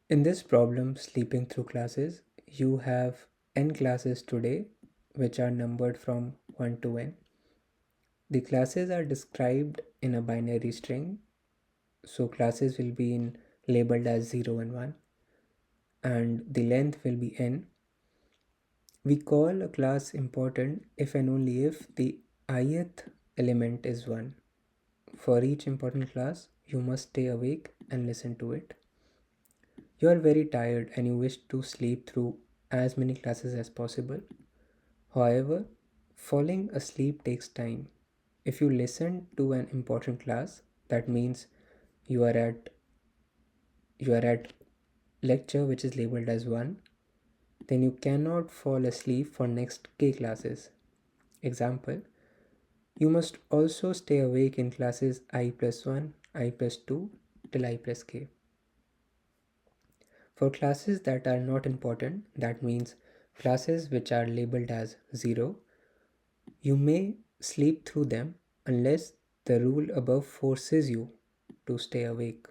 In this problem, sleeping through classes, you have n classes today, which are numbered from 1 to n. The classes are described in a binary string, so classes will be labeled as 0 and 1, and the length will be n. We call a class important if and only if the ith element is 1. For each important class, you must stay awake and listen to it. You are very tired and you wish to sleep through as many classes as possible. However, falling asleep takes time. If you listen to an important class, that means you are at lecture which is labeled as 1, then you cannot fall asleep for next k classes. Example, you must also stay awake in classes I plus 1, I plus 2 till I plus k. For classes that are not important, that means classes which are labeled as 0, you may sleep through them unless the rule above forces you to stay awake.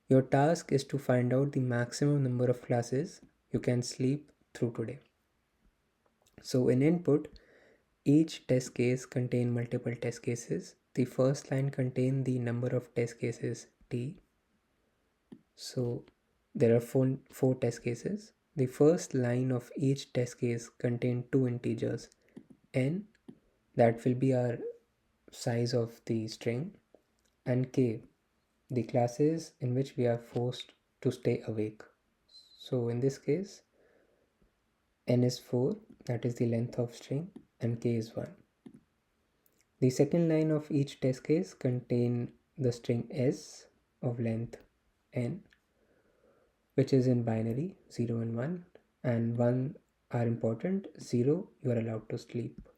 Your task is to find out the maximum number of classes you can sleep through today. So in input, each test case contain multiple test cases. The first line contain the number of test cases t. So there are four test cases. The first line of each test case contain two integers n, that will be our size of the string, and k, the classes in which we are forced to stay awake. So in this case, n is 4, that is the length of string, and k is 1. The second line of each test case contain the string s of length n, which is in binary 0 and 1, and 1 are important, 0 you are allowed to sleep.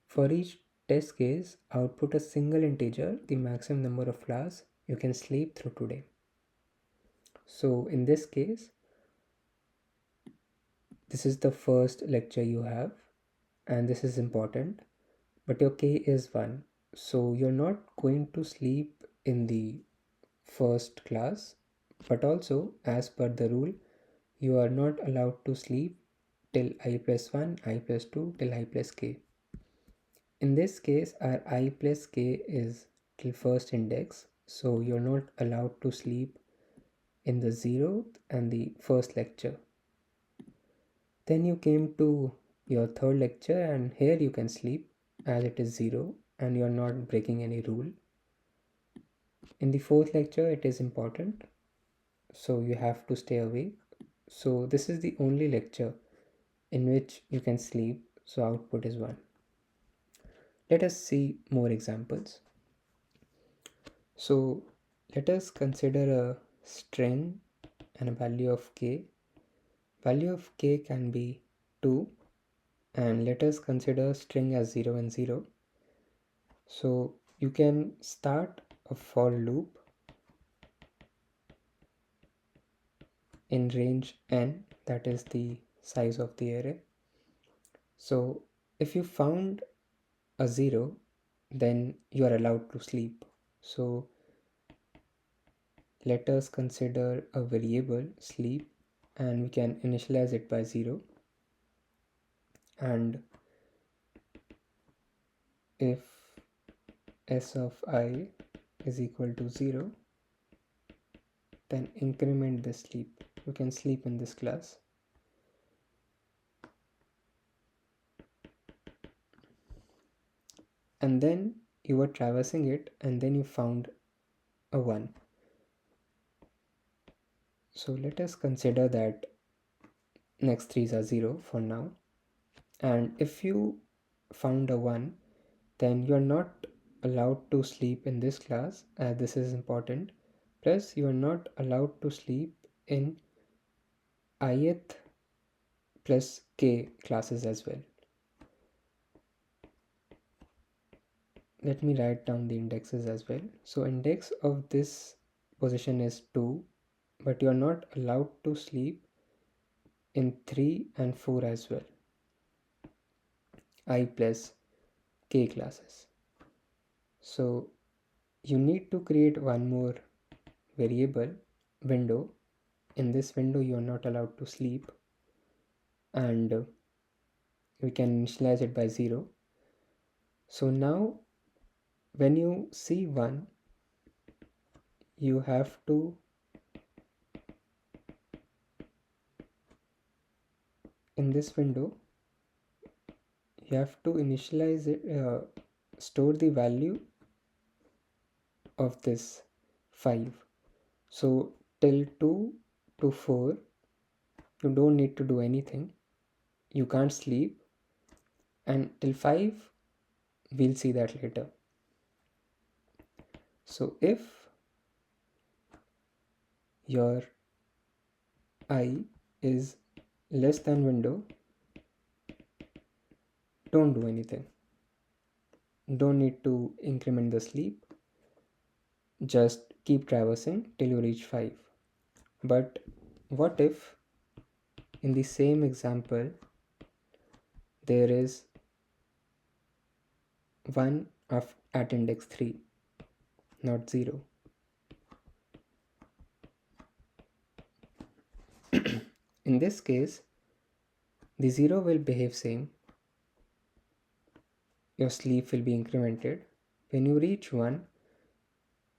For each test case, output a single integer, the maximum number of class you can sleep through today. So in this case, this is the first lecture you have, and this is important, but your k is 1. So you're not going to sleep in the first class, but also as per the rule, you are not allowed to sleep till I plus 1, I plus 2, till I plus k. In this case, our I plus k is till first index, so you're not allowed to sleep in the 0th and the first lecture. Then you came to your third lecture, and here you can sleep as it is 0 and you're not breaking any rule. In the fourth lecture, it is important, so you have to stay awake. So this is the only lecture in which you can sleep, so output is 1. Let us see more examples. So let us consider a string and a value of k. Value of k can be 2, and let us consider string as 0 and 0. So you can start a for loop in range n, that is the size of the array. So if you found a 0, then you are allowed to sleep. So let us consider a variable sleep, and we can initialize it by 0, and if s of I is equal to 0, then increment the sleep. You can sleep in this class. And then you were traversing it, and then you found a 1. So let us consider that next threes are 0 for now. And if you found a 1, then you're not allowed to sleep in this class, as this is important. Plus, you are not allowed to sleep in ith plus k classes as well. Let me write down the indexes as well. So index of this position is 2, but you are not allowed to sleep in 3 and 4 as well, I plus k classes. So you need to create one more variable window. In this window you are not allowed to sleep, and we can initialize it by 0. So now when you see 1, you have to, in this window you have to initialize it, store the value of this 5. So till 2 to 4 you don't need to do anything, you can't sleep, and till 5 we'll see that later. So if your I is less than window, don't do anything, don't need to increment the sleep, just keep traversing till you reach 5. But what if in the same example there is 1 of at index 3, not 0? In this case the 0 will behave same, your sleep will be incremented. When you reach 1,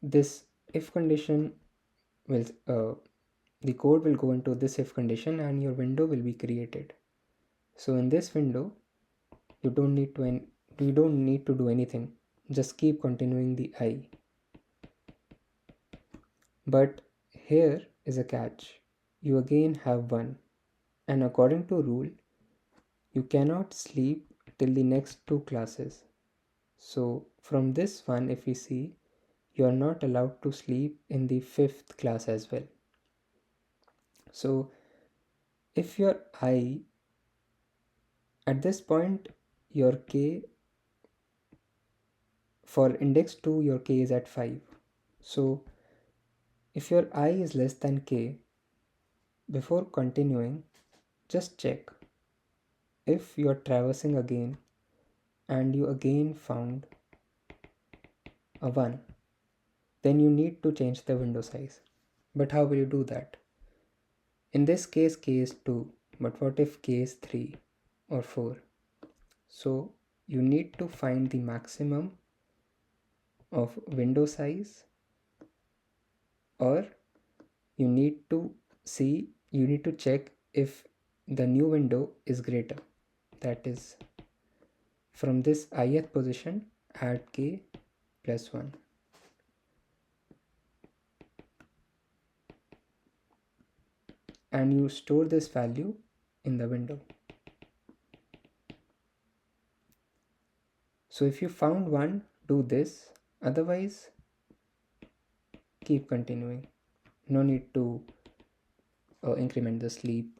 this if condition will the code will go into this if condition and your window will be created. So in this window you don't need to do anything, just keep continuing the I. But here is a catch, you again have 1, and according to rule you cannot sleep till the next 2 classes. So from this one, if we see, you are not allowed to sleep in the 5th class as well. So if your I, at this point your k, for index 2 your k is at 5. So if your I is less than k, before continuing just check. If you are traversing again and you again found a 1, then you need to change the window size. But how will you do that? In this case k is 2, but what if k is 3 or 4? So you need to find the maximum of window size, or you need to check if the new window is greater. That is, from this ith position add k plus 1. And you store this value in the window. So if you found 1, do this, otherwise keep continuing. No need to increment the sleep